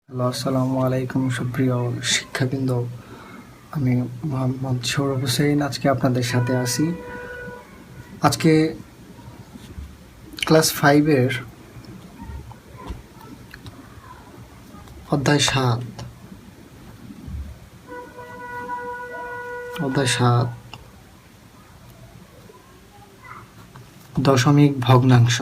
Hello, আসসালামু আলাইকুম সুপ্রিয় শিক্ষাবৃন্দ। আমি মোহাম্মদ সৌরভ হোসেন আজকে আপনাদের সাথে আছি। আজকে ক্লাস 5-এর অধ্যায় 7 দশমিক ভগ্নাংশ।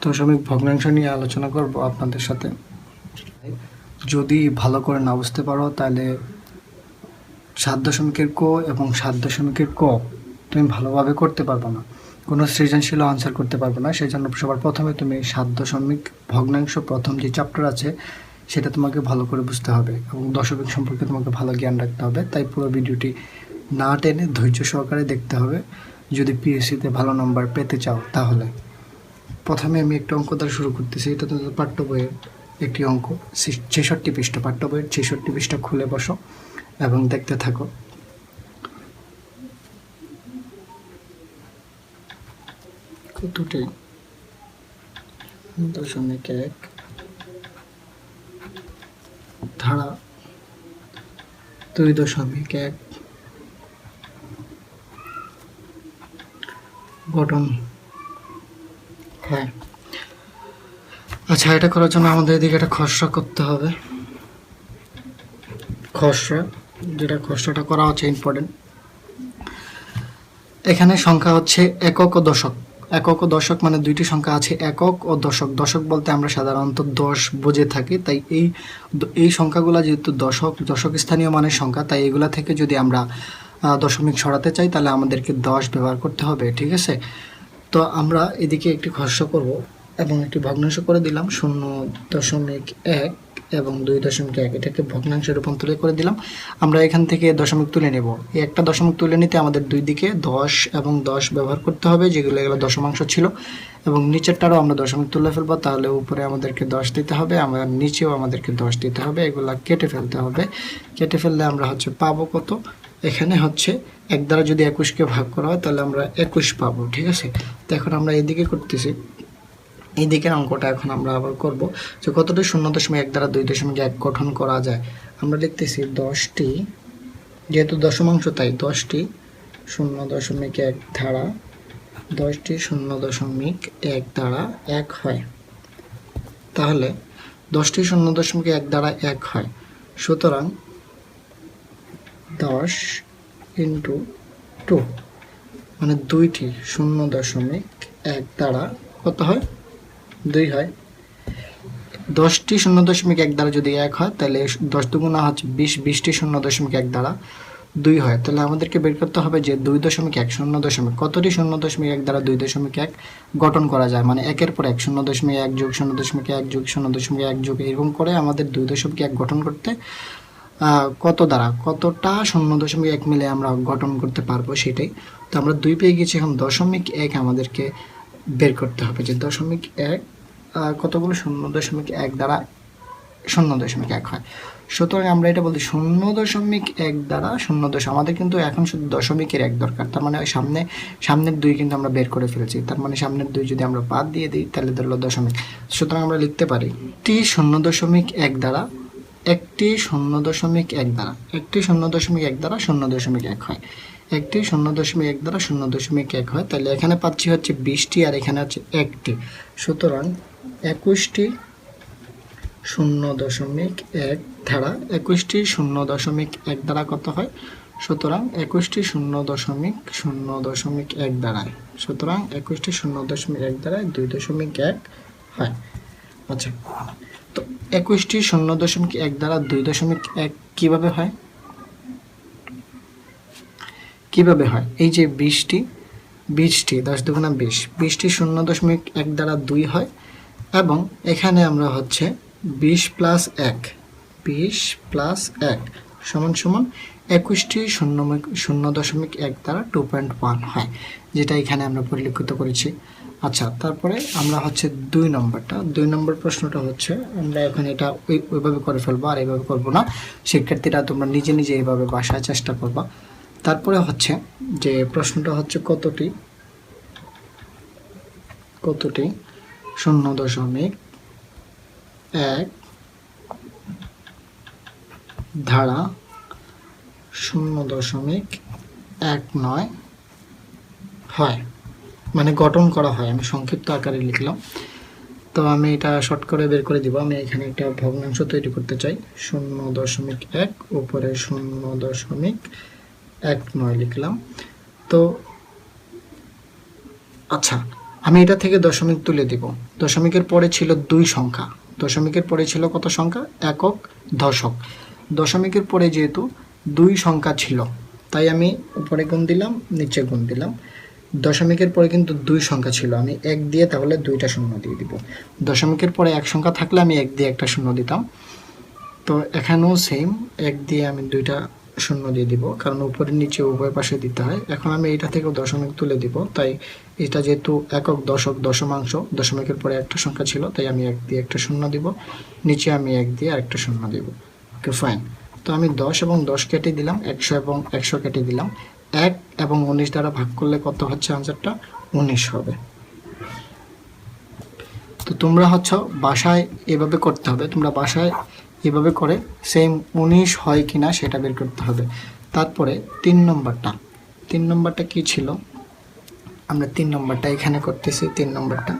দশমিক ভগ্নাংশ নিয়ে আলোচনা করব আপনাদের সাথে। যদি ভালো করে না বুঝতে পারো তাহলে 7 দশমিকের ক এবং 7 দশমিকের ক তুমি ভালোভাবে করতে পারবে না, কোনো সৃজনশীল আনসার করতে পারবে না। সেই জন্য সবার প্রথমে তুমি 7 দশমিক ভগ্নাংশ প্রথম যে চ্যাপ্টার আছে সেটা তোমাকে ভালো করে বুঝতে হবে এবং দশমিক সম্পর্কে তোমাকে ভালো জ্ঞান রাখতে হবে। তাই পুরো ভিডিওটি না টেনে ধৈর্য সহকারে দেখতে হবে যদি পিএসসিতে ভালো নাম্বার পেতে চাও। তাহলে প্রথমে আমি একটা অঙ্ক দ্বারা শুরু করতেছি। এটা তোমাদের পাঠ্য বইয়ের একটি অঙ্ক, 66 পৃষ্ঠা, পাঠ্য বইয়ের 66 পৃষ্ঠা খুলে বসো এবং দেখতে থাকো। কতটি 0.1 ধারা 2.1 গঠন হয়। আচ্ছা, এটা করার জন্য আমাদের এদিকে একটা খসড়া করতে হবে। খসড়াটা করা হচ্ছে ইম্পর্টেন্ট। এখানে সংখ্যা হচ্ছে একক ও দশক। একক ও দশক মানে দুইটি সংখ্যা আছে, একক ও দশক। দশক বলতে আমরা সাধারণত 10 বুঝে থাকি। তাই এই সংখ্যাগুলো যেহেতু দশক স্থানীয় মানের সংখ্যা, তাই এগুলা থেকে যদি আমরা দশমিক সরাতে চাই তাহলে আমাদেরকে 10 ব্যবহার করতে হবে। ঠিক আছে, তো আমরা এদিকে একটি খসড়া করব এবং একটি ভগ্নাংশ করে দিলাম 0.1 এবং 2.1। এটাকে ভগ্নাংশে রূপান্তরিত করে দিলাম। আমরা এখান থেকে দশমিক তুলে নেব। এই একটা দশমিক তুলে নিতে আমাদের দুই দিকে 10 এবং 10 ব্যবহার করতে হবে, যেগুলো এগুলো দশমাংশ ছিল, এবং নিচেরটারও আমরা দশমিক তুলে ফেলবো। তাহলে উপরে আমাদেরকে 10 দিতে হবে, আমাদের নিচেও আমাদেরকে 10 দিতে হবে। এগুলা কেটে ফেলতে হবে। কেটে ফেললে আমরা পাবো কত? এখানে 1 দ্বারা যদি 21কে ভাগ করা হয় তাহলে আমরা 21 পাবো। ঠিক আছে, তো এখন আমরা এদিকে করতেছি, এই দিকের অঙ্কটা এখন আমরা আবার করব যে কতটি 0.1 দ্বারা 2.1 গঠন করা যায়। আমরা লিখতেছি 10টি, যেহেতু দশমাংশ তাই 10টি 0.1 দ্বারা 10টি 0.1 দ্বারা 1 হয়। তাহলে 10টি 0.1 দ্বারা 1 হয়, সুতরাং 10 × 2 মানে 2টি 0.1 দ্বারা কত হয়? 2 হয়। 10টি 0.1 দ্বারা যদি 1 হয় তাহলে 10 দুগুণা হচ্ছে 20, 20টি 0.1 দ্বারা 2 হয়। তাহলে আমাদেরকে বের করতে হবে যে 2.1 কতটি 0.1 দ্বারা 2.1 গঠন করা যায়, মানে 1-এর পর 1, 0.1 যোগ 0.1 যোগ 0.1 যোগ এরকম করে আমাদের 2.1 গঠন করতে কতটা 0.1 মিলে আমরা গঠন করতে পারবো সেটাই। তো আমরা 2 পেয়ে গেছি। এখন 0.1 আমাদেরকে বের করতে হবে যে 0.1 কতগুলো 0.1 দ্বারা 0.1 হয়। সুতরাং আমরা এটা বলতে 0.1 দ্বারা 0. আমাদের কিন্তু এখন শুধু দশমিকের 1 দরকার। তার মানে ওই সামনের 2 কিন্তু আমরা বের করে ফেলেছি। তার মানে সামনের 2 যদি আমরা বাদ দিয়ে দিই তাহলে ধরলো দশমিক। সুতরাং আমরা লিখতে পারি একটি 0.1 দ্বারা 0.1 হয়। একটি 0.1 দ্বারা 0.1 হয়। তাহলে এখানে পাচ্ছি 20টি আর এখানে 1টি। সুতরাং 21টি 0.1 ধারা 21টি 0.1 দ্বারা কত হয়? সুতরাং 21টি 0.1 দ্বারায়, সুতরাং 21টি 0.1 দ্বারায় 2.1 হয়। আচ্ছা, তো 21টি 0.1 দ্বারা 2.1 কিভাবে হয়? এই যে 20টি 10 দুগুণা 20, 20টি 0.1 দ্বারা 2 হয় এবং এখানে আমরা 20 + 1 সমান 21টি 0.1 দ্বারা 2.1 হয়, যেটা এখানে আমরা পরিলক্ষিত করেছি। আচ্ছা, তারপরে আমরা হচ্ছে 2 নম্বর প্রশ্নটা হচ্ছে আমরা এখন এটা ওইভাবে করে ফেলবো, আর এইভাবে করবো না। শিক্ষার্থীরা তোমরা নিজে নিজে এইভাবে বাসায় চেষ্টা করবা। তারপরে হচ্ছে যে প্রশ্নটা হচ্ছে কতটি 0.1 ধারা 0.19 হয়, মানে গঠন করা হয়। আমি সংক্ষিপ্ত আকারে লিখলাম, তো আমি এটা শর্ট করে বের করে দিব। আমি এখানে একটা ভগ্নাংশ তৈরি করতে চাই। 0.1 উপরে 0.19 লিখলাম। তো আচ্ছা, আমি এটা থেকে দশমিক তুলে দিব। দশমিকের পরে ছিল 2 সংখ্যা। দশমিকের পরে ছিল কত সংখ্যা? একক, দশক। দশমিকের পরে যেহেতু 2 সংখ্যা ছিল, তাই আমি উপরে গুণ দিলাম, নিচে গুণ দিলাম। দশমিকের পরে কিন্তু 2 সংখ্যা ছিল, আমি 1 দিয়ে তাহলে 2টা শূন্য দিয়ে দিব। দশমিকের পরে 1 সংখ্যা থাকলে আমি 1 দিয়ে একটা শূন্য দিতাম। তো এখানেও সেম, 1 দিয়ে আমি 2টা শূন্য দিয়ে দিব, কারণ উপরে নিচে উভয় পাশে দিতে হয়। এখন আমি এটা থেকেও দশমিক তুলে দিব, তাই এটা যেহেতু একক, দশক, দশমাংশ, দশমিকের পরে একটা সংখ্যা ছিল, তাই আমি 1 দিয়ে একটা শূন্য দিব, নিচে আমি 1 দিয়ে আরেকটা শূন্য দিব। ওকে, ফাইন। তো আমি 10 এবং 10 কেটে দিলাম, 100 এবং 100 কেটে দিলাম। 1 এবং 19 দ্বারা ভাগ করলে কত হচ্ছে? আনসারটা 19 হবে। তো তোমরা হচ্ছে বাসায় এভাবে করতে হবে, তোমরা বাসায় এভাবে করে সেম 19 হয় কিনা সেটা বের করতে হবে। তারপরে 3 নম্বরটা কি ছিল? আমরা 3 নম্বরটা এখানে করতেছি। 3 নম্বরটা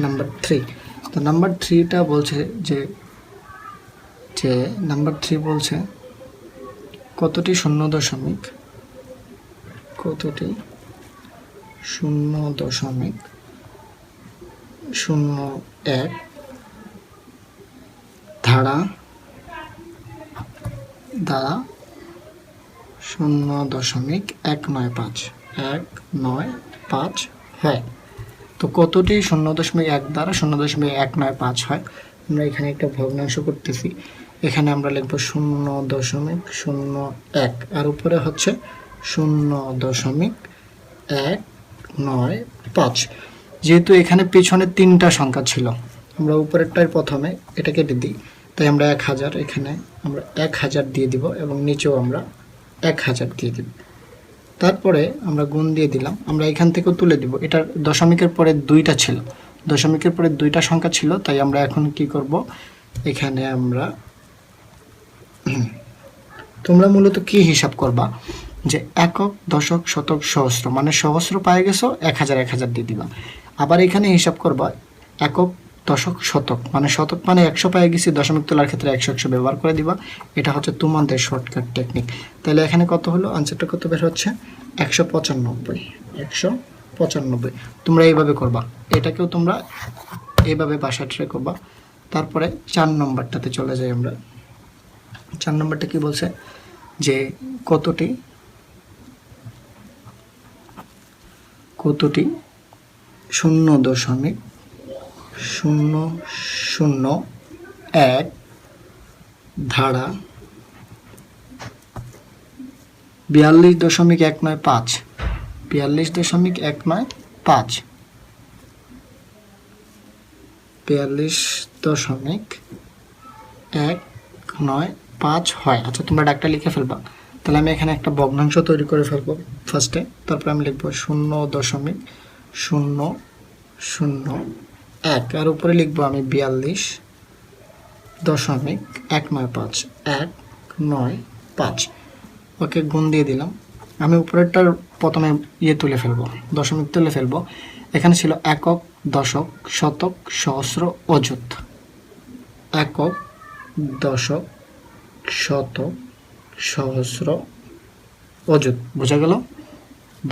নাম্বার 3। তো নাম্বার 3টা বলছে যে নাম্বার 3 বলছে কতটি 0.01 ধারা 0.195 হয়। তো কতটি 0.1 দ্বারা 0.195 হয়? আমরা এখানে একটা ভগ্নাংশ করতেছি। এখানে আমরা লিখব 0.01 আর উপরে হচ্ছে 0.195। যেহেতু এখানে পিছনে 3টা সংখ্যা ছিল, আমরা উপরেরটার প্রথমে এটা কেটে দিই, তাই আমরা 1000 এখানে আমরা 1000 দিয়ে দিব এবং নিচেও আমরা 1000 দিয়ে দিব। তারপরে আমরা গুণ দিয়ে দিলাম, আমরা এখান থেকেও তুলে দিব। এটার দশমিকের পরে 2টা ছিল, দশমিকের পরে 2টা সংখ্যা ছিল, তাই আমরা এখন কি করব? এখানে আমরা তোমরা মূলত কি হিসাব করবা? যে একক, দশক, শতক, সহস্র, মানে সহস্র পায়ে গেছো, 1000 1000 দিয়ে দিবা। আবার এখানে হিসাব করবা একক, দশক, শতক, মানে শতক মানে 100 পায়ে গেছি, দশমিক তোলার ক্ষেত্রে 100 ব্যবহার করে দিবা। এটা হচ্ছে তোমাদের শর্টকাট টেকনিক। তাহলে এখানে কত হলো? আনসারটা কত বের হচ্ছে? 195। তোমরা এইভাবে করবা, এটাকেও তোমরা এইভাবে বাসায় ট্রাই করবা। তারপরে 4 নম্বরটাতে চলে যাই আমরা। 4 নম্বরটা কি বলছে? যে কতটি 0.001 ধারা 42.195 42.195 হয়। আচ্ছা, তোমরা ডাকটা লিখে ফেলবা। তাহলে আমি এখানে একটা ভগ্নাংশ তৈরি করে ফেলবো ফার্স্টে, তারপর আমি লিখবো 0.001 আর উপরে লিখবো আমি 42.195। ওকে, গুণ দিয়ে দিলাম। আমি উপরেরটার প্রথমে তুলে ফেলবো, দশমিক তুলে ফেলবো। এখানে ছিল একক, দশক, শতক, সহস্র, অযুত। একক, দশক, শতক, সহস্র, অযুত। বোঝা গেল?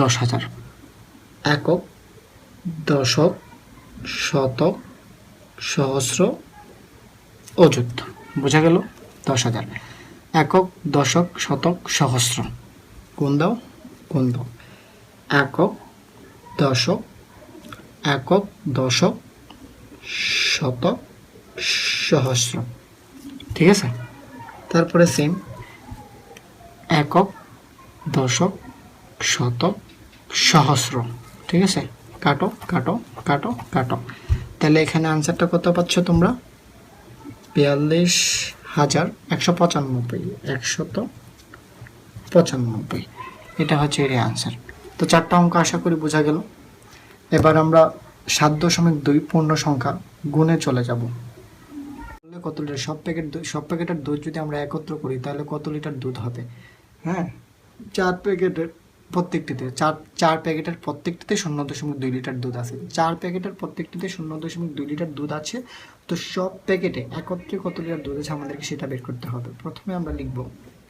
10,000। একক, দশক, শতক, সহস্র, অযুত। বোঝা গেল? 10,000। একক, দশক, শতক, সহস্র। গুণ দাও। একক, দশক, শতক, সহস্র। ঠিক আছে? তারপরে সেম একক, দশক, শতক, সহস্র। ঠিক আছে? কাটো কাটো কাটো কাটো। তাহলে এখানে আনসারটা কত পাচ্ছ তোমরা? 42,195, 195। এটা হচ্ছে এর আনসার। তো 4টা অঙ্ক আশা করি বোঝা গেল। এবার আমরা 7.2 পূর্ণ সংখ্যা গুণে চলে যাব। কত লিটার? সব প্যাকেটের দুধ যদি আমরা একত্র করি তাহলে কত লিটার দুধ হবে? হ্যাঁ, 4 প্যাকেটের প্রত্যেকটিতে 4 প্যাকেটের প্রত্যেকটিতে 0.2 লিটার দুধ আছে। 4 প্যাকেটের প্রত্যেকটিতে 0.2 লিটার দুধ আছে। তো সব প্যাকেটে একত্রে কত লিটার দুধ আছে আমাদেরকে সেটা বের করতে হবে। প্রথমে আমরা লিখব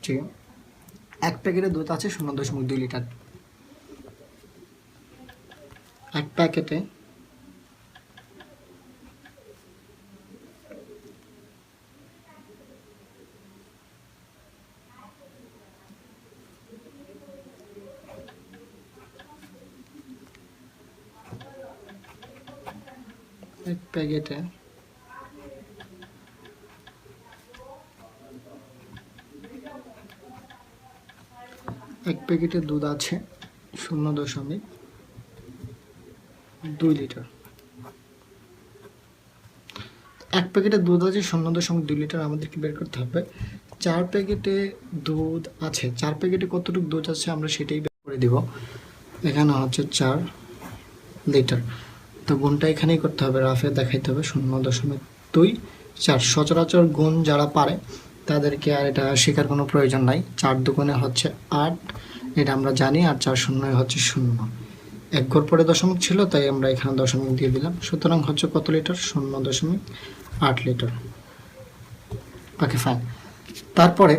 যে এক প্যাকেটে দুধ আছে 0.2 লিটার। এক প্যাকেটে এক প্যাকেটে দুধ আছে 0.2 লিটার। এক প্যাকেটে দুধ আছে 0.2 লিটার, আমাদেরকে বের করতে হবে 4 প্যাকেটে দুধ আছে। 4 প্যাকেটে কতটুকু দুধ আছে আমরা সেটাই বের করে দিব। এখানে হচ্ছে 4 লিটার। তো গুণটা এখানেই করতে হবে, রাফে দেখাইতে হবে 0.24। সচরাচর গুণ যারা পারে তাদেরকে আর এটা শেখার কোনো প্রয়োজন নাই। 4 দুগুণে হচ্ছে 8, এটা আমরা জানি। আর 4 শূন্যই হচ্ছে 0। এক ঘর পরে দশমিক ছিল তাই আমরা এখানে দশমিক দিয়ে দিলাম। সুতরাং হচ্ছে কত লিটার? 0.8 লিটার। ওকে, ফাইন। তারপরে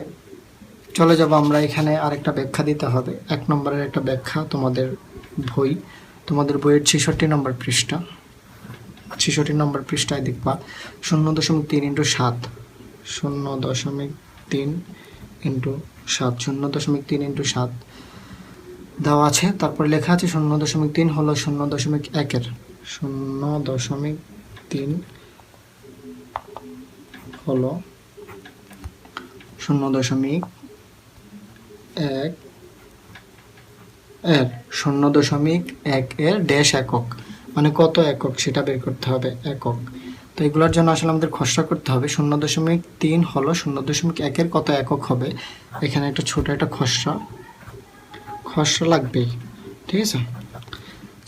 চলে যাব আমরা, এখানে আরেকটা ব্যাখ্যা দিতে হবে। 1 নম্বরের একটা ব্যাখ্যা তোমাদের বইয়ের 66 নম্বর পৃষ্ঠা। 66 নম্বর পৃষ্ঠায় দেখবা 0.3 × 7, 0.3 × 7, 0.3 × 7 দেওয়া আছে। তারপরে লেখা আছে 0.3 হলো 0.1-এর, 0.3 হলো 0.1 এর 0.1 এর ড্যাশ একক, মানে কত একক সেটা বের করতে হবে, একক। তো এগুলোর জন্য আসলে আমাদের খসড়া করতে হবে। 0.3 হলো 0.1 এর কত একক হবে। এখানে একটা ছোট একটা খসড়া লাগবেই, ঠিক আছে।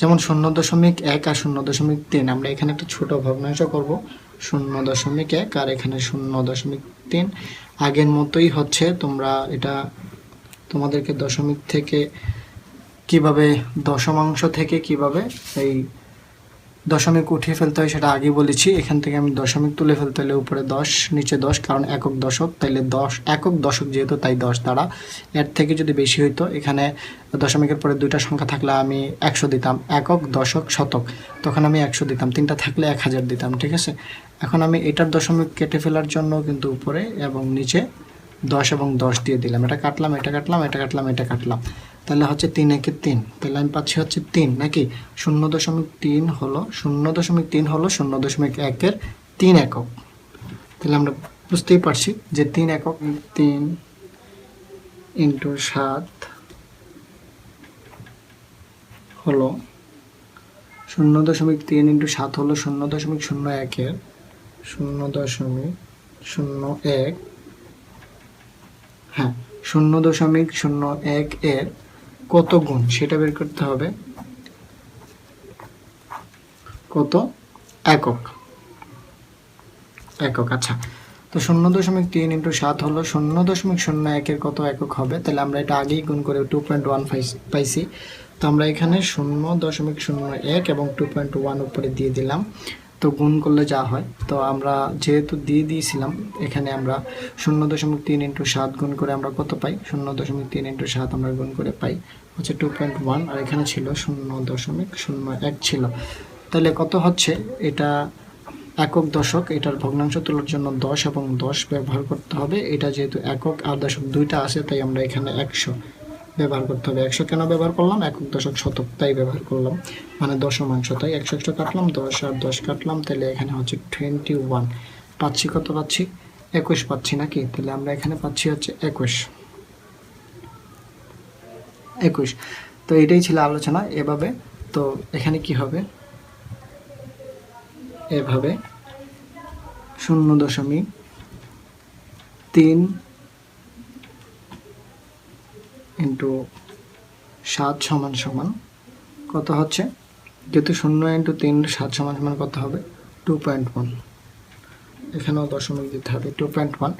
যেমন 0.1 আর 0.3, আমরা এখানে একটা ছোট ভগ্নাংশ করব 0.1 আর এখানে 0.3। আগের মতোই হচ্ছে, তোমরা এটা তোমাদেরকে দশমিক থেকে কিভাবে, দশমাংশ থেকে কিভাবে এই দশমিক উঠিয়ে ফেলতে হয় সেটা আগে বলেছি। এখান থেকে আমি দশমিক তুলে ফেলতে হলে উপরে 10 নিচে 10, কারণ একক দশক, তাইলে 10 একক দশক যেহেতু তাই 10 দ্বারা। এর থেকে যদি বেশি হইতো, এখানে দশমিকের পরে 2টা সংখ্যা থাকলে আমি 100 দিতাম, একক দশক শতক, তখন আমি 100 দিতাম। 3টা থাকলে 1000 দিতাম, ঠিক আছে। এখন আমি এটার দশমিক কেটে ফেলার জন্য কিন্তু উপরে এবং নিচে 10 এবং 10 দিয়ে দিলাম। এটা কাটলাম, এটা কাটলাম, এটা কাটলাম, এটা কাটলাম, তাহলে হচ্ছে 3 একে 3, তাহলে আমি পাচ্ছি হচ্ছে 3 নাকি। 0.3 হলো 0.1 এর 3 একক। তাহলে আমরা বুঝতেই পারছি যে 3 একক, 3 × 7 হলো 0.3 × 7 হলো 0.01 এর 0.01, হ্যাঁ 0.01 এর কত গুণ সেটা বের করতে হবে, কত একক। আচ্ছা, তো 0.3 × 7 হলো 0.01 এর কত একক হবে। তাহলে আমরা এটা আগেই গুণ করে 2.1 পাইছি। তো আমরা এখানে 0.01 এবং 2.1 উপরে দিয়ে দিলাম। তো গুণ করলে যা হয়, তো আমরা যেহেতু দিয়ে দিয়েছিলাম, এখানে আমরা 0.3 × 7 গুণ করে আমরা কত পাই, 0.3 × 7 আমরা গুণ করে পাই হচ্ছে 2.1, আর এখানে ছিল 0.01 ছিল। তাহলে কত হচ্ছে, এটা একক দশক, এটার ভগ্নাংশ তোলার জন্য 10 এবং 10 ব্যবহার করতে হবে। এটা যেহেতু একক আর দশক 2টা আছে, তাই আমরা এখানে 100 ব্যবহার করতে হবে। 100 কেন ব্যবহার করলাম, একক দশক শতক তাই ব্যবহার করলাম, মানে দশমাংশ, তাই 100 কাটলাম, 10 আর 10 কাটলাম, তাহলে এখানে হচ্ছে 21 পাচ্ছি। কত পাচ্ছি, 21 পাচ্ছি নাকি। তাহলে আমরা এখানে পাচ্ছি হচ্ছে 21। তো এটাই ছিল আলোচনা এভাবে। তো এখানে কি হবে, এভাবে 0.3 ইন্টু 7 সমান সমান কত হচ্ছে, যেহেতু 0 ইন্টু 3 7 সমান সমান কত হবে 2.1। এখানেও দশমিক দিতে হবে 2.1।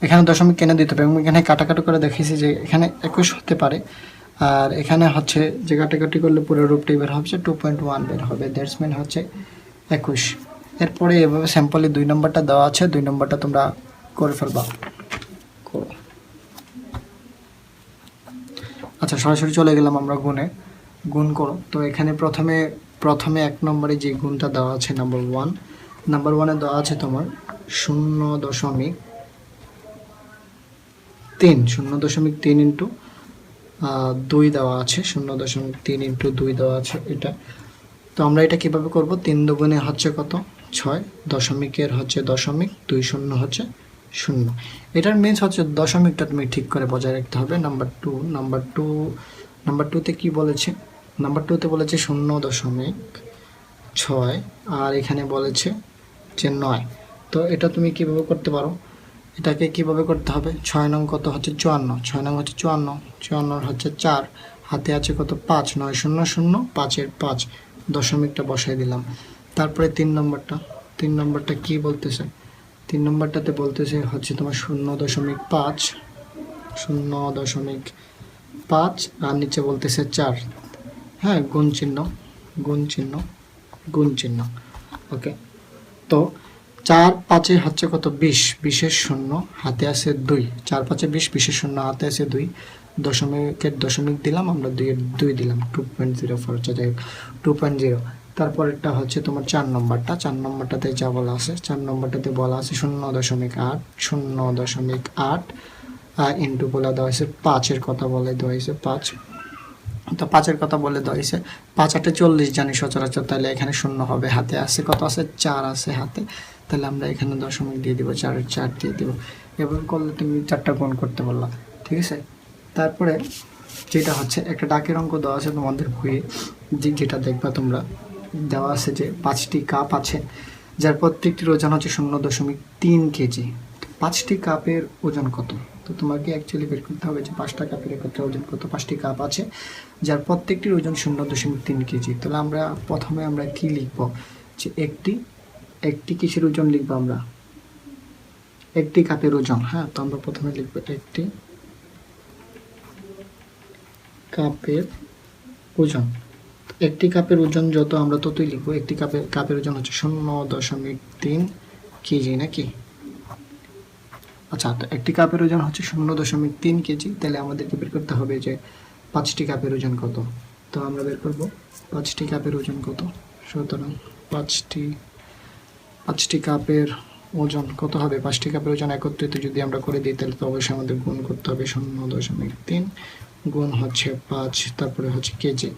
এখানে দশমিক কেন দিতে হবে, এবং এখানে কাটাকাটি করে দেখিয়েছি যে এখানে 21 হতে পারে, আর এখানে হচ্ছে যে কাটাকাটি করলে পুরো রূপটি বের হচ্ছে 2.1 বের হবে, দ্যাটস মিন হচ্ছে 21। এরপরে এভাবে স্যাম্পলে 2 নম্বরটা দেওয়া আছে, 2 নম্বরটা তোমরা করে ফেলবা। আচ্ছা, সরাসরি চলে গেলাম আমরা গুণে, গুণ করো। তো এখানে প্রথমে 1 নম্বরে যে গুণটা দেওয়া আছে নাম্বার 1 দেওয়া আছে তোমার 0.3 ইন্টু 2 দেওয়া আছে, 0.3 ইন্টু 2 দেওয়া আছে এটা। তো আমরা এটা কিভাবে করব, 3 দুগুণে হচ্ছে কত 6, দশমিকের হচ্ছে দশমিক, 2 শূন্য হচ্ছে 0। এটার মিনস হচ্ছে দশমিকটা তুমি ঠিক করে বজায় রাখতে হবে। নাম্বার টুতে কি বলেছে, নাম্বার 2তে বলেছে 0.6 আর এখানে বলেছে যে 9। তো এটা তুমি কিভাবে করতে পারো, এটাকে কিভাবে করতে হবে, 6 নং কত হচ্ছে 54, 6 নং হচ্ছে 54 হচ্ছে 4, হাতে আছে কত 5, 9 0 0 5-এর 5, দশমিকটা বসাই দিলাম। তারপরে 3 নম্বরটা কি বলতেছে, 3 নম্বরটাতে বলতেছে হচ্ছে তোমার 0.5 আর নিচে বলতেছে 4, হ্যাঁ গুণ চিহ্ন। ওকে, তো 4 5-এ হচ্ছে কত 20, 20-এর 0 হাতে আছে 2, 4 5-এ 20, 20-এর 0 হাতে আছে 2, দশমিক দিলাম আমরা, 2 দিলাম 2.04, যাই হোক 2.0। তারপরেরটা হচ্ছে তোমার 4 নম্বরটাতে যা বলা আছে, 4 নম্বরটাতে বলা আছে 0.8 ইন্টু বলে দেওয়া হয়েছে 5-এর কথা বলে দেওয়া হয়েছে 5। তো 5-এর কথা বলে দেওয়া হয়েছে 5 8 40 জানি সচরাচর, তাহলে এখানে 0 হবে, হাতে আছে কত আছে 4 আছে হাতে, তাহলে আমরা এখানে দশমিক দিয়ে দিব, 4-এর 4 দিয়ে দিব। এভাবে করলে তুমি 4টা গুণ করতে পারলা, ঠিক আছে। তারপরে যেটা হচ্ছে একটা ডাকের অঙ্ক দেওয়া আছে তোমাদের বইয়ে, যেটা দেখবা তোমরা, দেওয়া আছে যে 5টি কাপ আছে যার প্রত্যেকটির ওজন হচ্ছে 0.3 কেজি। 5টি কাপের ওজন কত, তো তোমাকে অ্যাকচুয়ালি বের করতে হবে যে 5টা কাপের একত্রে ওজন কত। 5টি কাপ আছে যার প্রত্যেকটির ওজন 0.3 কেজি। তাহলে প্রথমে আমরা কি লিখব, যে একটি কিসের ওজন লিখবো আমরা, একটি কাপের ওজন। হ্যাঁ, তো আমরা প্রথমে লিখবো একটি কাপের ওজন। একটি কাপের ওজন যত আমরা ততই লিখবো। একটি কাপের ওজন হচ্ছে 0.3 কেজি নাকি। আচ্ছা, তো একটি কাপের ওজন হচ্ছে 0.3 কেজি, তাহলে আমাদেরকে বের করতে হবে যে 5টি কাপের ওজন কত। তো আমরা বের করব 5টি কাপের ওজন কত। সুতরাং 5টি কাপের ওজন কত হবে, 5টি কাপের ওজন একত্রিত যদি আমরা করে দিই তাহলে তো অবশ্যই আমাদের গুণ করতে হবে 0.3 গুণ হচ্ছে 5, তারপরে হচ্ছে কেজি।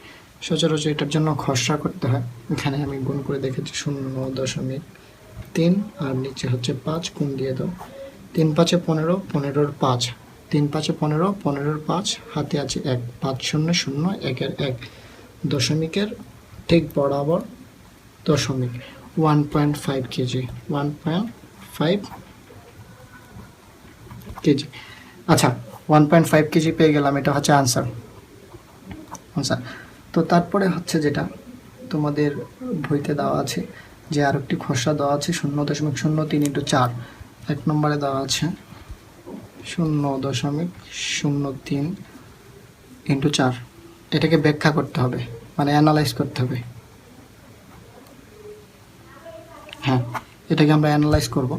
সচরাচর এটার জন্য খসড়া করতে হয়, এখানে আমি গুণ করে দেখেছি 0.3 আর নিচে হচ্ছে 5, গুণ দিয়ে দাও। 3 5-এ 15, 15-এর 5, 3 5-এ 15, 15-এর 5, হাতে আছে 1, 5 0 0 1-এর 1, দশমিকের ঠিক বরাবর দশমিক, 1.5 কেজি, 1.5 কেজি। আচ্ছা, 1.5 কেজি পেয়ে গেলাম, এটা হচ্ছে আনসার। তো তারপরে হচ্ছে যেটা তোমাদের বইতে দেওয়া আছে, যে আরেকটি খসড়া দেওয়া আছে 0.03 ইন্টু 4। 1 নম্বরে দেওয়া আছে 0.03 ইন্টু 4। এটাকে ব্যাখ্যা করতে হবে, মানে অ্যানালাইজ করতে হবে। হ্যাঁ, এটাকে আমরা অ্যানালাইজ করব,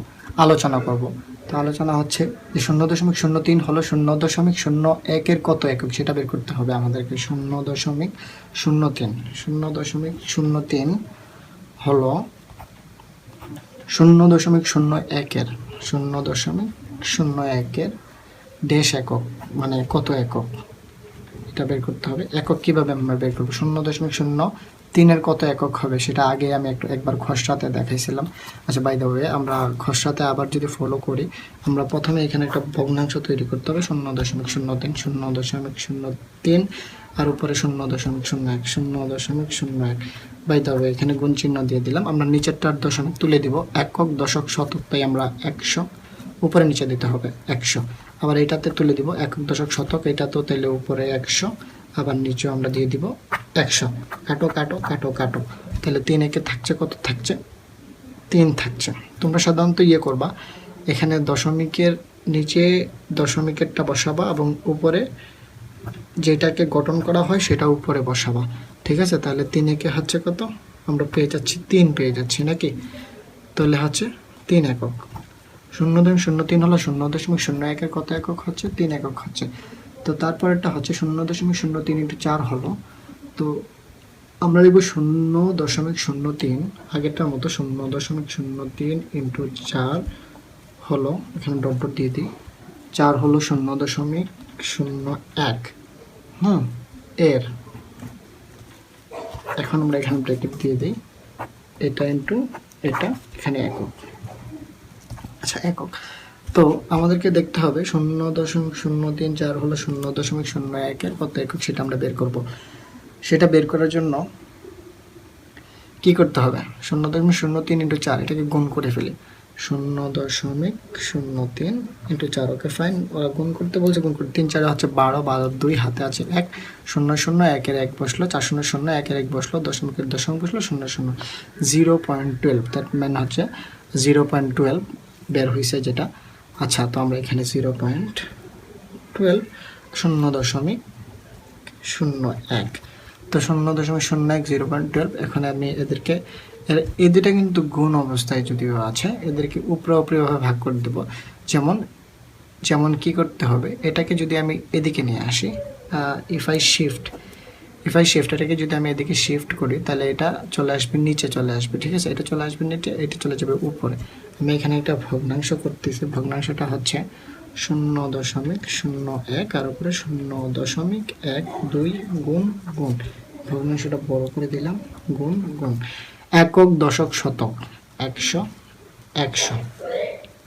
আলোচনা করব। তো আলোচনা হচ্ছে যে 0.03 হলো 0.01-এর কত একক সেটা বের করতে হবে আমাদেরকে। 0.03 হলো 0.01-এর ড্যাশ একক, মানে কত একক এটা বের করতে হবে। একক কিভাবে আমরা বের করবো, 0.0 তিনের কত একক হবে সেটা আগে আমি একবার খসড়াতে দেখাইছিলাম। আচ্ছা, বাই দ্য ওয়ে, আমরা খসড়াতে আবার যদি ফলো করি, আমরা প্রথমে এখানে একটা ভগ্নাংশ তৈরি করতে হবে 0.03, 0.03 আর উপরে 0.01, 0.01। বাই দ্য ওয়ে, এখানে গুণ চিহ্ন দিয়ে দিলাম। আমরা নিচেরটার দশমিক তুলে দিব, একক, দশক, শতক, তাই আমরা 100 উপরে নিচে দিতে হবে 100। আবার এটাতে তুলে দিব একক, দশক, শতক, এটাতেও তাহলে উপরে 100, আবার নিচেও আমরা দিয়ে দিব 100। কাটো কাটো কাটো কাটো, তাহলে 3 একে থাকছে কত? থাকছে 3 থাকছে। তোমরা সাধারণত করবা, এখানে দশমিকের নিচে দশমিকেরটা বসাবা এবং উপরে যেটাকে গঠন করা হয় সেটা উপরে বসাবা, ঠিক আছে? তাহলে 3 একে হচ্ছে কত? আমরা পেয়ে যাচ্ছি 3 পেয়ে যাচ্ছি নাকি? তাহলে হচ্ছে 3 একক। 0.03 হলো 0.01 কত একক হচ্ছে? 3 একক হচ্ছে। তো তারপরেরটা হচ্ছে 0.03 ইন্টু 4 হলো, তো আমরা লিখব 0.03, আগেরটার মতো 0.03 ইন্টু 4 হলো, এখানে ডট ডট দিয়ে দিই, 4 হলো 0.01 এর। এখন আমরা এখানে ব্র্যাকেট দিয়ে দিই, এটা ইন্টু এটা, এখানে একক। আচ্ছা, একক। তো আমাদেরকে দেখতে হবে 0.034 হলো 0.01 এর কত একক সেটা আমরা বের করব। সেটা বের করার জন্য কি করতে হবে? 0.03 ইন্টু 4, এটাকে গুণ করে ফেলি। 0.03 ইন্টু 4, ওকে ফাইন। ওরা গুণ করতে বলছে, গুণ করতে 3 4 হচ্ছে 12, 12 2 হাতে আছে 1, 0.01 এর 1 বসলো, 4.0.01 এর 1 বসলো, দশমিকের দশমিক বসলো 0.12, দ্যাট মান হচ্ছে 0.12 বের হয়েছে যেটা। আচ্ছা, তো আমরা এখানে 0.12, 0.01, তো 0.01, 0.12। এখন আমি এদেরকে, এই দুটা কিন্তু গুণ অবস্থায় যদিও আছে, এদেরকে উপরে ভাগ করে দেবো। যেমন কি করতে হবে, এটাকে যদি আমি এদিকে নিয়ে আসি, ইফ আই শিফট এটাকে যদি আমি এদিকে শিফট করি, তাহলে এটা চলে আসবে নিচে, চলে আসবে, ঠিক আছে? এটা চলে আসবে নিচে, এটা চলে যাবে উপরে। আমি এখানে একটা ভগ্নাংশ করতেছি, ভগ্নাংশটা হচ্ছে 0.01 আর উপরে 0.12 গুণ গুণ, ভগ্নাংশটা বড় করে দিলাম, গুণ গুণ। একক, দশক, শতক, 100 100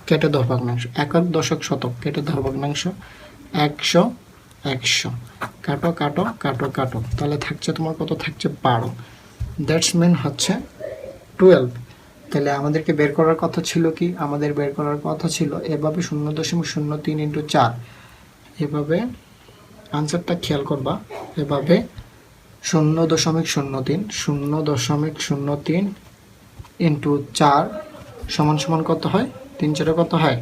কেটে ধর ভগ্নাংশ, একক, দশক, শতক কেটে ধর ভগ্নাংশ, 100 100, কাটো কাটো কাটো কাটো, তাহলে থাকছে তোমার কত? থাকছে 12, দ্যাটস মিন হচ্ছে 12। তাহলে আমাদেরকে বের করার কথা ছিল কি? আমাদের বের করার কথা ছিল এভাবে 0.03 ইন্টু 4, এভাবে আনসারটা খেয়াল করবা, এভাবে 0.03 ইন্টু 4 সমান সমান কত হয়? 3 4 কত হয়?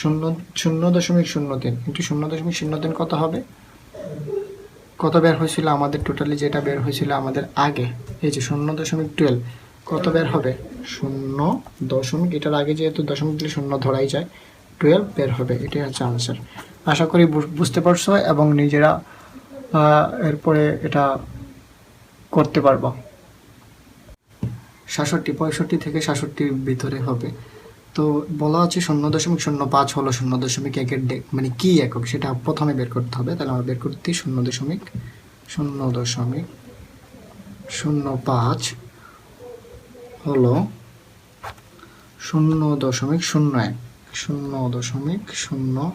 0.03 ইন্টু 0.03 কত হবে? কত বের হয়েছিল আমাদের? টোটালি যেটা বের হয়েছিল আমাদের আগে, এই যে 0.12, কত বের হবে? 0. এটার আগে যেহেতু দশমিক দিলে 0 ধরাই যায়, 12 বের হবে। এটাই হচ্ছে আনসার। আশা করি বুঝতে পারছো এবং নিজেরা এরপরে এটা করতে পারবো। 67, 65 থেকে 67 ভিতরে হবে। তো বলা আছে 0.05 হলো 0.1 মানে কি একক সেটা প্রথমে বের করতে হবে। তাহলে আমরা বের করতে 0.05 হলো 0.01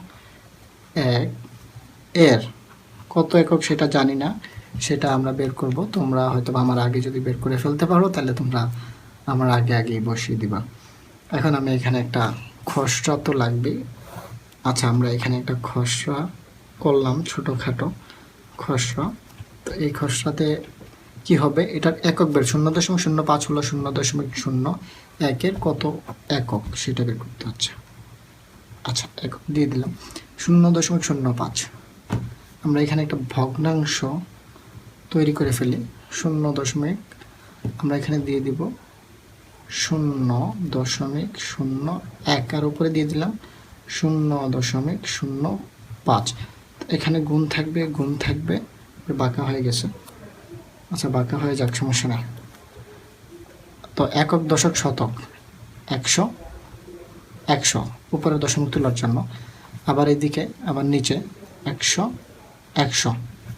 এর কত একক সেটা জানি না, সেটা আমরা বের করব। তোমরা হয়তো আমার আগে যদি বের করে ফেলতে পারো, তাহলে তোমরা আমার আগেই বসিয়ে দিবা। এখন আমি এখানে একটা খসড়া তো লাগবে। আচ্ছা, আমরা এখানে একটা খসড়া করলাম, ছোটোখাটো খসড়া। তো এই খসড়াতে কি হবে? এটার একক বের, 0.05 হলো 0.01 এর কত একক সেটা বের করতে হচ্ছে। আচ্ছা, একক দিয়ে দিলাম 0.05। আমরা এখানে একটা ভগ্নাংশ তৈরি করে ফেলি, 0. আমরা এখানে দিয়ে দিব 0.01 আর উপরে দিয়ে দিলাম 0.05। এখানে গুণ থাকবে, বাঁকা হয়ে গেছে। আচ্ছা, বাঁকা হয়ে যাক, সমস্যা নেই। তো একক, দশক, শতক 100 উপরে দশমিক তোলার জন্য, আবার এদিকে আবার নিচে 100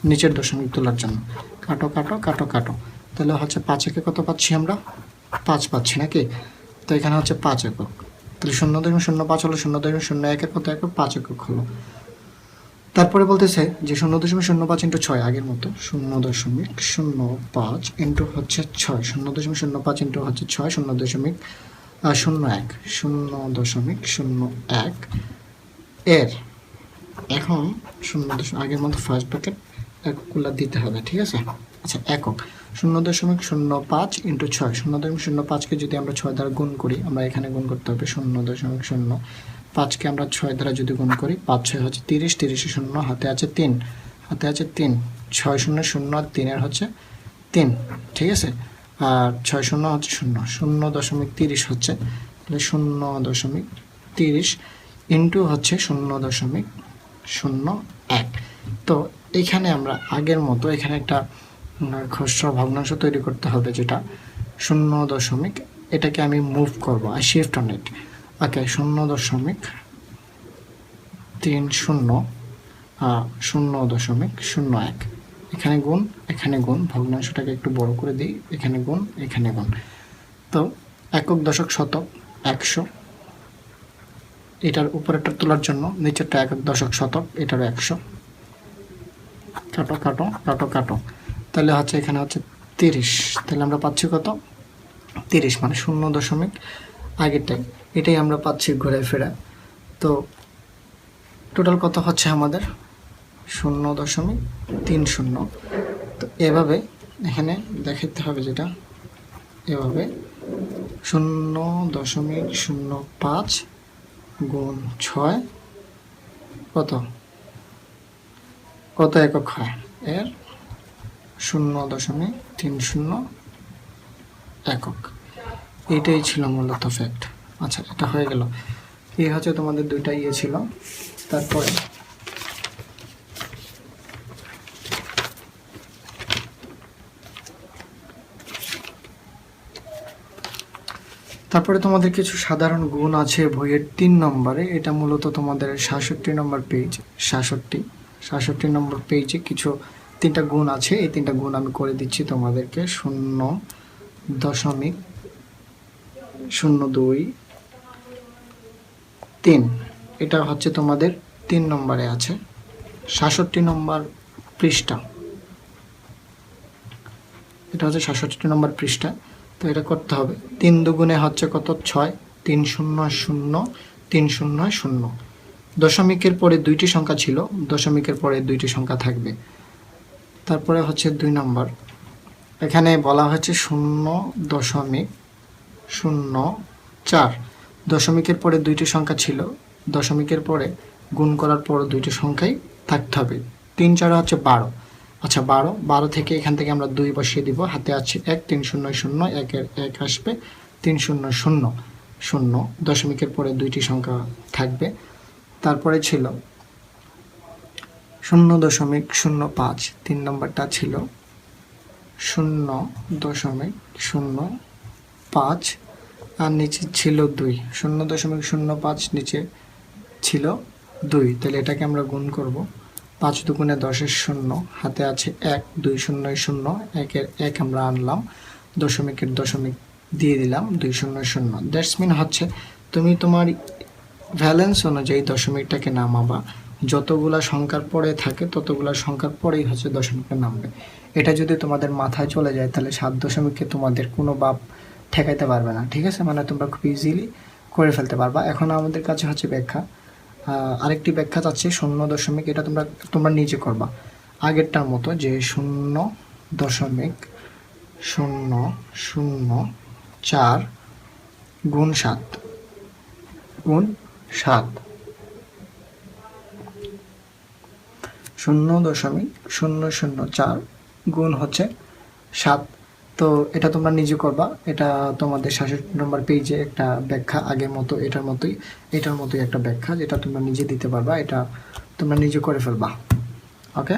নিচের দশমিক তোলার জন্য, কাটো কাটো কাটো কাটো, তাহলে হচ্ছে 5 একে কত পাচ্ছি আমরা? 5 পাচ্ছি নাকি? তো এখানে হচ্ছে 5 একক। তাহলে 0.05 হলো 0.01 কত একক? 5 একক হলো। তারপরে বলতেছে যে 0.05 ইন্টু 6 আগের মতো 0.05 ইন্টু হচ্ছে 6, 0.05 ইন্টু হচ্ছে 6, 0.01, 0.01 এর এখন 0. আগের মতো ফার্স্ট ব্র্যাকেট একগুলা দিতে হবে, ঠিক আছে? আচ্ছা, একক 0.05 ইন্টু 6, 0.05কে যদি আমরা 6 দ্বারা গুণ করি, আমরা এখানে গুণ করতে হবে 0.05কে আমরা 6 দ্বারা যদি গুণ করি, 5 6 হচ্ছে 30, 30 0, হাতে আছে 3, 6 0 0 আর 3 এর হচ্ছে 3, ঠিক আছে? আর 6 0 হচ্ছে 0, 0.30 হচ্ছে, তাহলে 0.30 ইন্টু হচ্ছে 0.01। তো এখানে আমরা আগের মতো এখানে একটা খসড়া ভগ্নাংশ তৈরি করতে হবে, যেটা 0. এটাকে আমি মুভ করব, আর শিফট অন ইট। ওকে, 0.30 0.01, এখানে গুণ, ভগ্নাংশটাকে একটু বড় করে দিই, এখানে গুণ, এখানে গুণ। তো একক, দশক, শতক 100, এটার উপরেরটা তোলার জন্য নিচেরটা একক, দশক, শতক, এটারও 100। কাটো কাটো কাটো কাটো, তাহলে হচ্ছে এখানে হচ্ছে 30, তাহলে আমরা পাচ্ছি কত? 30, মানে 0. আগেরটাই, এটাই আমরা পাচ্ছি ঘুরে ফেরা। তো টোটাল কত হচ্ছে আমাদের? 0.30। তো এভাবে এখানে দেখাতে হবে, যেটা এভাবে 0.05 গুণ 6 কত একক হয় এর? 0.30 একক। এইটাই ছিল মূলত ফ্যাক্ট। আচ্ছা, এটা হয়ে গেল। এই হচ্ছে তোমাদের দুইটা ছিল। তারপরে তোমাদের কিছু সাধারণ গুণ আছে বইয়ের 3 নম্বরে। এটা মূলত তোমাদের 66 নম্বর পেজ, 66 নম্বর পেজে কিছু 3টা গুণ আছে। এই 3টা গুণ আমি করে দিচ্ছি তোমাদেরকে। 0.023, এটা হচ্ছে তোমাদের 3 নম্বরে আছে, 66 নম্বর পৃষ্ঠা। এটা হচ্ছে 66 নম্বর পৃষ্ঠা। তো এটা করতে হবে। 3 দুগুণে হচ্ছে কত? 6, 3 0 0 3 0 0। দশমিকের পরে 2টি সংখ্যা ছিল, দশমিকের পরে 2টি সংখ্যা থাকবে। তারপরে হচ্ছে 2 নম্বর, এখানে বলা হচ্ছে 0.04। দশমিকের পরে 2টি সংখ্যা ছিল, দশমিকের পরে গুণ করার পর 2টি সংখ্যাই থাকতে হবে। 3 4 হচ্ছে 12। আচ্ছা, 12 থেকে এখান থেকে আমরা 2 বসিয়ে দিব, হাতে আছে 1, 3 0 0, 1 এর 1 আসবে, 3 0 0 0। দশমিকের পরে 2টি সংখ্যা থাকবে। তারপরে ছিল 0.05, 3 নম্বরটা ছিল 0.05, আর নিচে ছিল 2, 0.05 নিচে ছিল 2। তাহলে এটাকে আমরা গুণ করব। 5 দুগুণে 10 এর 0, হাতে আছে 1, 2 0 0, 1 এর 1 আমরা আনলাম, দশমিকের দশমিক দিয়ে দিলাম, 2 0 0। দ্যাটস মিন হচ্ছে তুমি তোমার ভ্যালেন্স অনুযায়ী দশমিকটাকে নামাবা। যতগুলা সংখ্যার পরে থাকে ততগুলা সংখ্যার পরেই হচ্ছে দশমিকটা নামবে। এটা যদি তোমাদের মাথায় চলে যায়, তাহলে 7 দশমিককে তোমাদের কোনো বাপ ঠেকাইতে পারবে না, ঠিক আছে? মানে তোমরা খুব ইজিলি করে ফেলতে পারবা। এখন আমাদের কাছে হচ্ছে ব্যাখ্যা, আরেকটি ব্যাখ্যা চাচ্ছি 0. এটা তোমরা নিজে করবা আগেরটার মতো, যে 0.004 গুণ 7 0.004 গুণ হচ্ছে 7। তো এটা তোমরা নিজে করবা। এটা তোমাদের 66 নম্বর পেজে একটা ব্যাখ্যা, আগের মতো এটার মতোই একটা ব্যাখ্যা, যেটা তোমরা নিজে দিতে পারবা। এটা তোমরা নিজে করে ফেলবা। ওকে,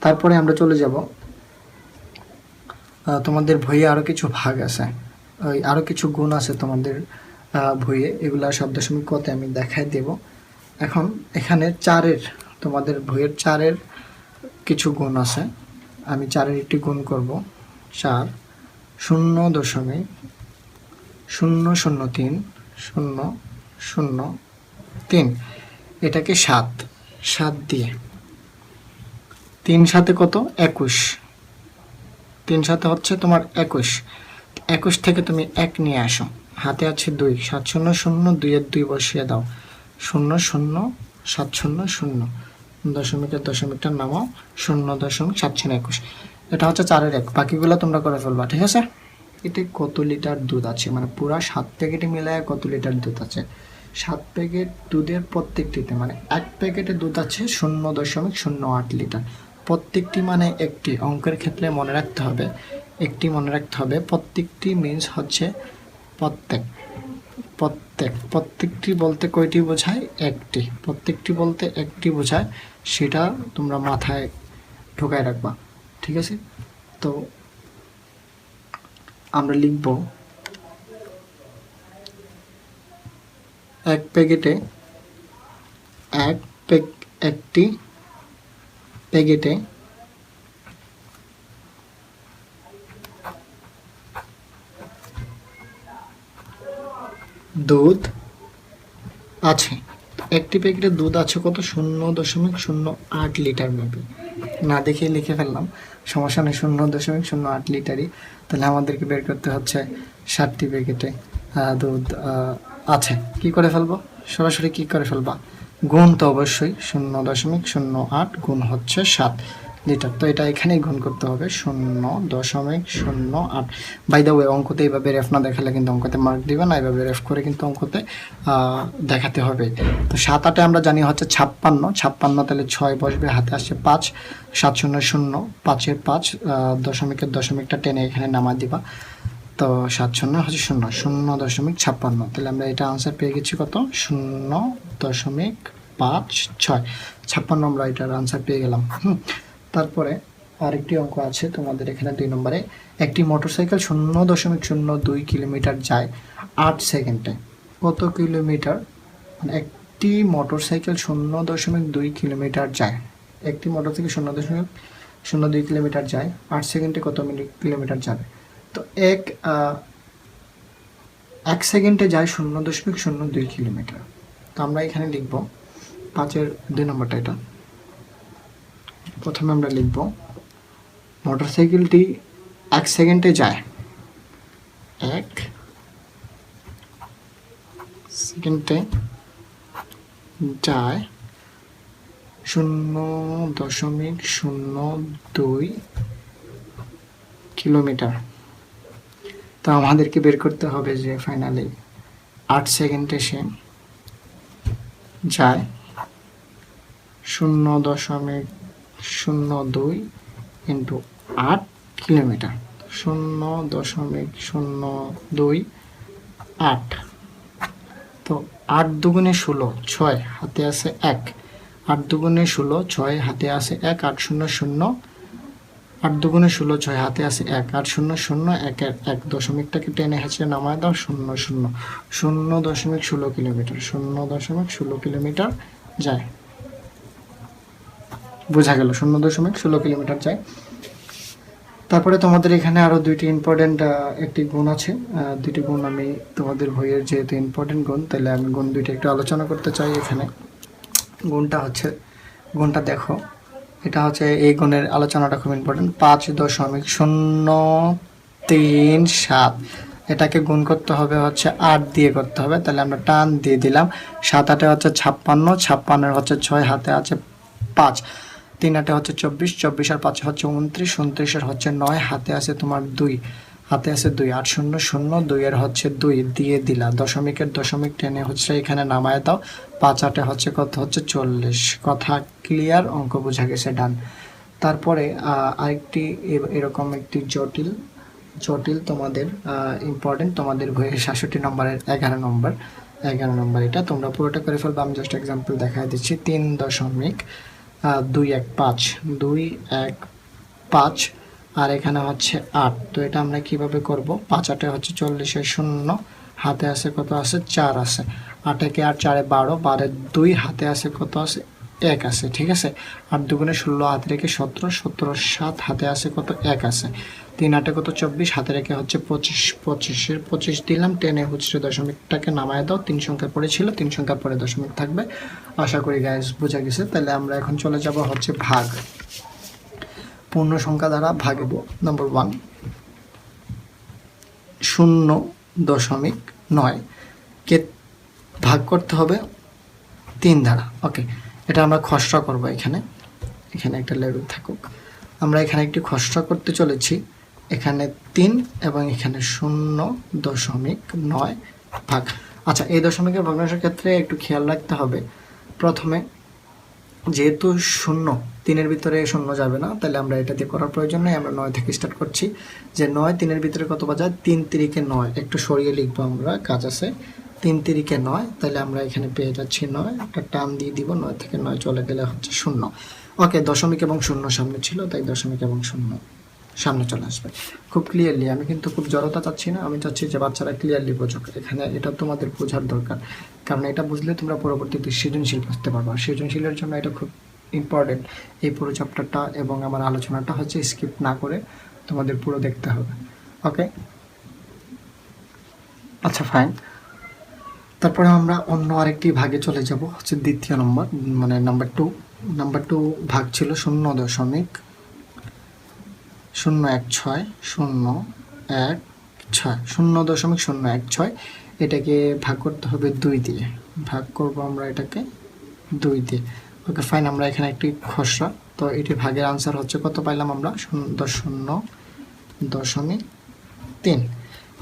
তারপরে আমরা চলে যাব, তোমাদের বইয়ে আরও কিছু ভাগ আছে, ওই আরও কিছু গুণ আছে তোমাদের বইয়ে। এগুলা 7.ক আমি দেখাই দেব। এখন এখানে 4-এর, তোমাদের বইয়ের 4-এর কিছু গুণ আছে। আমি 4-এর একটি গুণ করব, 4 0.003 003, এটাকে 7 দিয়ে 3 সাথে কত 21, 3 সাথে হচ্ছে তোমার 21 থেকে তুমি 1 নিয়ে আসো, হাতে আছে 2, 7 0 0, 2 এর 2 বসিয়ে দাও, 0 0 7 0 0, দশমিকের দশমিকটা নামাও, 0.721, এটা হচ্ছে 4-এর 1। বাকিগুলো তোমরা করে ফেলবা, ঠিক আছে। এতে কত লিটার দুধ আছে, মানে পুরা 7 প্যাকেটে মিলায় কত লিটার দুধ আছে। 7 প্যাকেট দুধের প্রত্যেকটিতে মানে 1 প্যাকেটে দুধ আছে 0.08 লিটার। প্রত্যেকটি মানে একটি, অঙ্কের ক্ষেত্রে মনে রাখতে হবে একটি, মনে রাখতে হবে প্রত্যেকটি মিন্স হচ্ছে প্রত্যেকটি বলতে কয়টি বোঝায়, একটি। প্রত্যেকটি বলতে একটি বোঝায়, সেটা তোমরা মাথায় ঢোকায় রাখবা, ঠিক আছে। তো আমরা লিখব 1 প্যাকেটে একটি প্যাকেটে দুধ আছে, একটি প্যাকেটে দুধ আছে কত 0.08 লিটার মেপে। না দেখে লিখে ফেললাম, সমস্যা নেই, 0.08 লিটারই। তাহলে আমাদেরকে বের করতে হচ্ছে 7টি প্যাকেটে দুধ আছে। কি করে ফেলবো, সরাসরি কি করে ফেলবা, গুণ তো অবশ্যই, 0.08 গুণ হচ্ছে 7 লিটার। তো এটা এখানেই গুণ করতে হবে 0.08। বাই দ্য ওয়ে, অঙ্কতে এইভাবে রেফ না দেখালে কিন্তু অঙ্কতে মার্ক দিবে না, এইভাবে রেফ করে কিন্তু অঙ্কতে দেখাতে হবে। তো 7 8 আমরা জানি হচ্ছে 56, তাহলে 6 বসবে, হাতে আসছে 5, 7 0 0, 5-এর 5, দশমিকের দশমিকটা টেনে এখানে নামা দিবা। তো 7 0 হচ্ছে 0.56, তাহলে আমরা এটা আনসার পেয়ে গেছি কত 0.56, 56 আমরা এটার আনসার পেয়ে গেলাম। তারপরে আরেকটি অঙ্ক আছে তোমাদের এখানে 2 নম্বরে, একটি মোটরসাইকেল 0.02 কিলোমিটার যায় 8 সেকেন্ডে। কত কিলোমিটার, মানে একটি মোটরসাইকেল 0.2 কিলোমিটার যায়, একটি মোটরসাইকেল 0.02 কিলোমিটার যায় 8 সেকেন্ডে কত কিলোমিটার যাবে। তো এক সেকেন্ডে যায় 0.02 কিলোমিটার। তো আমরা এখানে লিখব 5-এর 2 নম্বরটা, এটা প্রথমে আমরা লিখব মোটরসাইকেলটি 1 সেকেন্ডে যায়, 1 সেকেন্ডে যায় 0.02 কিলোমিটার। তো আমাদেরকে বের করতে হবে যে ফাইনালি 8 সেকেন্ডে সে যায় 0.02 ইন্টু 8 কিলোমিটার, 0.028। তো 8 দুগুণে 16, 6 হাতে আছে 1, 8 দুগুণে 16, 6 হাতে আছে 1, 8 0 0, 8 দুগুণে 16, 6 হাতে আছে 1, 8 0 0, 1 1, দশমিকটাকে টেনে হেঁচে নামায় দাও, 0 0, 0.16 কিলোমিটার, 0.16 কিলোমিটার যায়। বোঝা গেল, 0.16 কিলোমিটার যায়। তারপরে তোমাদের এখানে আরও 2টি ইম্পর্টেন্ট একটি গুণ আছে, 2টি গুণ আমি তোমাদের বইয়ের যেহেতু ইম্পর্টেন্ট গুণ, তাহলে আমি গুণ 2টি একটু আলোচনা করতে চাই। এখানে গুণটা দেখো, এটা হচ্ছে এই গুণের আলোচনাটা খুব ইম্পর্টেন্ট, 5.037, এটাকে গুণ করতে হবে হচ্ছে 8 দিয়ে করতে হবে, তাহলে আমরা টান দিয়ে দিলাম, 7 8 হচ্ছে 56, 56 হচ্ছে 6 হাতে আছে 5, 3 8 হচ্ছে 24, 24 আর 5 হচ্ছে 29, 29 হচ্ছে 9 হাতে আছে তোমার 2, হাতে আছে 2, 8 0 0, 2 এর হচ্ছে 2 দিয়ে দিলা, দশমিকের দশমিক টেনে হচ্ছে এখানে নামায় দাও, 5 8 হচ্ছে কত হচ্ছে 40। কথা ক্লিয়ার, অঙ্ক বোঝা গেছে, ডান। তারপরে আরেকটি এরকম একটি জটিল তোমাদের ইম্পর্টেন্ট, তোমাদের বইয়ের 67 নম্বরের 11 নম্বর, এটা তোমরা পুরোটা করে ফেলবে, আমি জাস্ট এক্সাম্পল দেখাই দিচ্ছি। 3.215 আর এখানে হচ্ছে 8, তো এটা আমরা কিভাবে করব, 5 8 হচ্ছে 40 0, হাতে আছে কত আছে 4 আছে, 8 একে 8 4 12, 12 2 হাতে আছে কত আছে 1 আছে, ঠিক আছে। 8 দুগুণে 16, হাতে রেখে 17, 17 7, হাতে আছে কত 1 আছে। 3 8 কত 24, হাতে রেখে হচ্ছে 25, 25 25 দিলাম, টেনে হচ্ছে দশমিকটাকে নামায় দাও। 3 সংখ্যা পরে ছিল, 3 সংখ্যা পরে দশমিক থাকবে। আশা করি গাইস বোঝা গেছে। তাহলে আমরা এখন চলে যাব হচ্ছে ভাগ, পূর্ণ সংখ্যা দ্বারা ভাগব। নাম্বার 1 0.9 কে ভাগ করতে হবে 3 দ্বারা। ওকে, এটা আমরা খসড়া করব। এখানে একটা লেবেল থাকুক। আমরা এখানে একটি খসড়া করতে চলেছি। এখানে 3 এবং এখানে 0.9 ভাগ। আচ্ছা, এই দশমিকের ভগ্নাংশের ক্ষেত্রে একটু খেয়াল রাখতে হবে। প্রথমে যেহেতু 0, 3-এর ভিতরে 0 যাবে না, তাহলে আমরা এটা দিয়ে করার প্রয়োজন নেই। আমরা 9 থেকে স্টার্ট করছি। যে 9 3-এর ভিতরে কত বাজায়, 3 3 9। একটু সরিয়ে লিখবো, আমরা কাজ আছে। 3 3 9, তাহলে আমরা এখানে পেয়ে যাচ্ছি 9। একটা টার্ম দিয়ে দিব, 9 থেকে 9 চলে গেলে হচ্ছে 0। ওকে, দশমিক এবং 0 সামনে ছিল, তাই দশমিক এবং 0 সামনে চলে আসবে। খুব ক্লিয়ারলি, আমি কিন্তু খুব জড়তা চাচ্ছি না, আমি চাচ্ছি যে বাচ্চারা ক্লিয়ারলি বোঝুক। এখানে এটা তোমাদের বোঝার দরকার, কারণ এটা বুঝলে তোমরা পরবর্তীতে সৃজনশীল বুঝতে পারবা। সৃজনশীলের জন্য এটা খুব ইম্পর্টেন্ট। এই পুরো চ্যাপ্টারটা এবং আমার আলোচনাটা হচ্ছে স্কিপ না করে তোমাদের পুরো দেখতে হবে। ওকে, আচ্ছা ফাইন। তারপরে আমরা অন্য আরেকটি ভাগে চলে যাব, হচ্ছে দ্বিতীয় নম্বর, মানে নাম্বার 2। নাম্বার 2 ভাগ ছিল 0.016 0.016। এটাকে ভাগ করতে হবে 2 দিয়ে। ভাগ করব আমরা এটাকে 2 দিয়ে। ওকে ফাইন, আমরা এখানে একটি খসড়া। তো এটি ভাগের আনসার হচ্ছে কত পাইলাম আমরা, 0.3।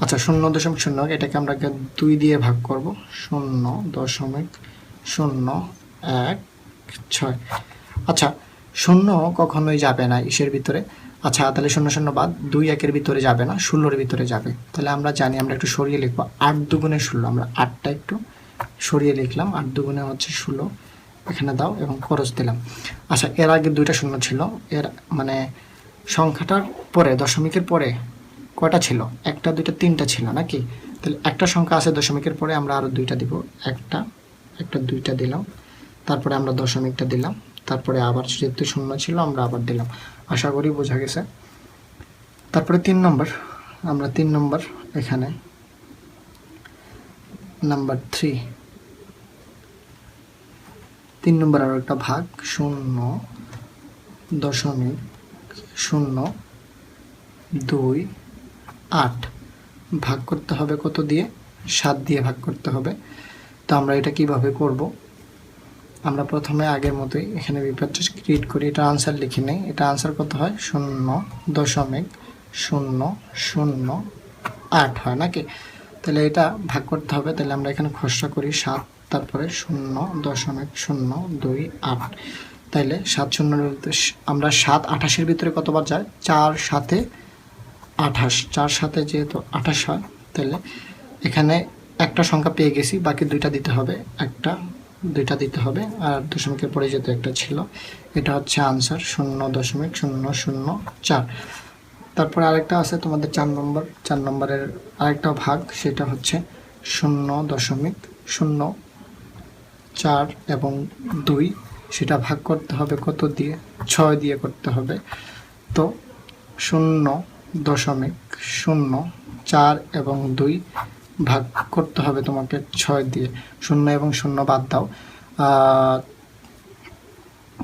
আচ্ছা, 0.0 এটাকে আমরা 2 দিয়ে ভাগ করব, 0.016। আচ্ছা, 0 কখনোই যাবে না ইসের ভিতরে। আচ্ছা, তাহলে 0 0 বাদ, 2 1-এর ভিতরে যাবে না, 16-এর ভিতরে যাবে। তাহলে আমরা জানি, আমরা একটু সরিয়ে লিখবো। 8 দুগুণে 16, আমরা 8টা একটু সরিয়ে লিখলাম। 8 দুগুণে হচ্ছে 16, এখানে দাও এবং খরচ দিলাম। আচ্ছা, এর আগে 2টা 0 ছিল, এর মানে সংখ্যাটার পরে, দশমিকের পরে কয়টা ছিল, 1 2 3টা ছিল নাকি? তাহলে একটা সংখ্যা আছে দশমিকের পরে, আমরা আরও 2টা দিব। একটা 2টা দিলাম, তারপরে আমরা দশমিকটা দিলাম, তারপরে আবার যেহেতু 0 ছিল আমরা আবার দিলাম। আশা করি বোঝা গেছে। তারপরে 3 নম্বর, আমরা 3 নম্বর এখানে নাম্বার 3 নম্বর আরও একটা ভাগ, 0.028 ভাগ করতে হবে কত দিয়ে, 7 দিয়ে ভাগ করতে হবে। তো আমরা এটা কিভাবে করব, আমরা প্রথমে আগের মতোই এখানে বিপাচ্য ক্রিয়েট করি। এটা আনসার লিখে নেই। এটা আনসার কত হয়, 0.008 হয় নাকি? তাহলে এটা ভাগ করতে হবে। তাহলে আমরা এখানে খসড়া করি 7, তারপরে 0.028। তাইলে 7 0, আমরা 7 28-এর ভিতরে কতবার যায়, 4 7 28, 4 7 যেহেতু 28 হয়, তাহলে এখানে একটা সংখ্যা পেয়ে গেছি, বাকি 2টা দিতে হবে। 2টা দিতে হবে, আর দশমিকের পরে যেহেতু একটা ছিল, এটা হচ্ছে আনসার 0.004। তারপরে আরেকটা আছে তোমাদের 4 নম্বরের আরেকটা ভাগ, সেটা হচ্ছে 0.04 এবং 2, সেটা ভাগ করতে হবে কত দিয়ে, 6 দিয়ে করতে হবে। তো 0.04 এবং 2 ভাগ করতে হবে তোমাকে 6 দিয়ে। 0 এবং 0 বাদ দাও,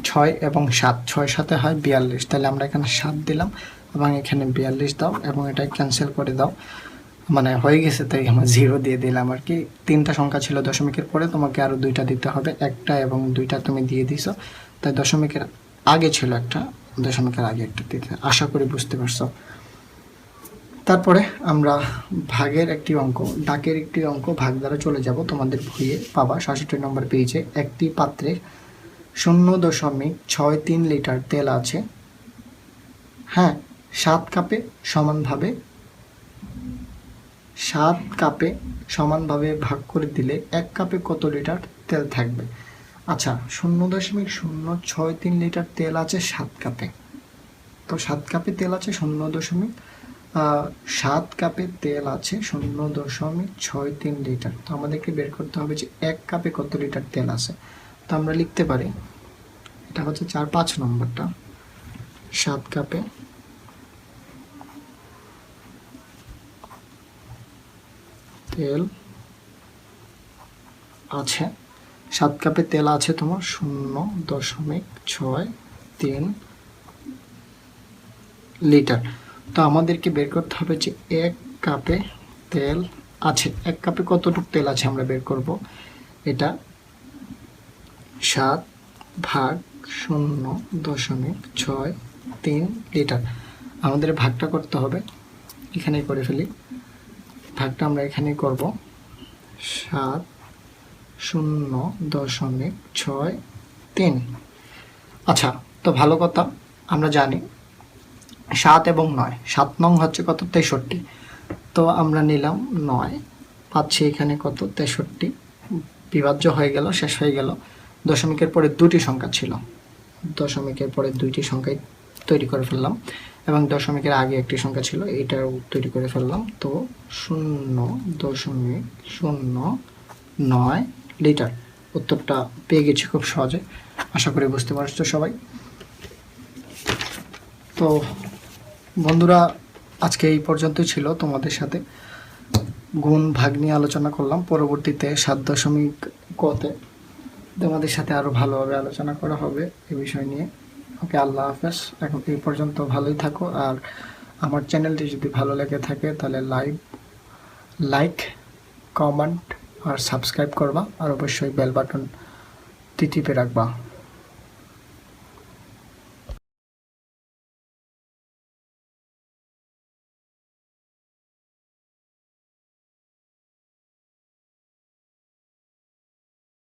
6 এবং 7, 6 7 হয় 42। তাহলে আমরা এখানে 7 দিলাম এবং এখানে 42 দাও এবং এটা ক্যান্সেল করে দাও, মানে হয়ে গেছে, তাই আমরা 0 দিয়ে দিলাম আর কি। 3টা সংখ্যা ছিল দশমিকের পরে, তোমাকে আরও 2টা দিতে হবে। 1টা এবং 2টা তুমি দিয়ে দিছো, তাই দশমিকের আগে ছিল একটা, দশমিকের আগে একটা দিতে। আশা করি বুঝতে পারছো। তারপরে আমরা ভাগের একটি অঙ্ক, ডাকের একটি অঙ্ক ভাগ দ্বারা চলে যাব। তোমাদের বইয়ে পাবা 66 নম্বর পেজে। একটি পাত্রে 0.63 লিটার তেল আছে। হ্যাঁ, 7 কাপে সমানভাবে ভাগ করে দিলে 1 কাপে কত লিটার তেল থাকবে? আচ্ছা, 0.063 লিটার তেল আছে 7 কাপে। তো 7 কাপে তেল আছে 7 কাপে তেল আছে 0.63 লিটার। তো আমাদেরকে বের করতে হবে যে 1 কাপে কত লিটার তেল আছে। তো আমরা লিখতে পারি এটা হচ্ছে 4-5 নম্বরটা। 7 কাপে তেল আছে, 7 কাপে তেল আছে তোমার 0.63 লিটার। তো আমাদেরকে বের করতে হবে যে 1 কাপে তেল আছে, 1 কাপে কতটুকু তেল আছে আমরা বের করব। এটা 7/0.63 লিটার। আমাদের ভাগটা করতে হবে, এখানেই করে ফেলি। ভাগটা আমরা এখানেই করব, 7/0.63। আচ্ছা, তো ভালো কথা, আমরা জানি 7 এবং 9, 7 নং হচ্ছে কত 63। তো আমরা নিলাম 9, পাচ্ছি এখানে কত 63, বিভাজ্য হয়ে গেল, শেষ হয়ে গেল। দশমিকের পরে দুটি সংখ্যা ছিল, দশমিকের পরে দুইটি সংখ্যাই তৈরি করে ফেললাম, এবং দশমিকের আগে একটি সংখ্যা ছিল, এটাও তৈরি করে ফেললাম। তো 0.09 লিটার উত্তরটা পেয়ে গেছি খুব সহজে। আশা করি বুঝতে পারছো সবাই। তো বন্ধুরা, আজকে এই পর্যন্তই ছিল, তোমাদের সাথে গুণ ভাগ নিয়ে আলোচনা করলাম। পরবর্তীতে 7.কতে তোমাদের সাথে আরও ভালোভাবে আলোচনা করা হবে এই বিষয় নিয়ে। ওকে, আল্লাহ হাফেজ। এখন এই পর্যন্ত ভালোই থাকো, আর আমার চ্যানেলটি যদি ভালো লেগে থাকে তাহলে লাইক, কমেন্ট আর সাবস্ক্রাইব করবা, আর অবশ্যই বেল বাটন টিপে রাখবা।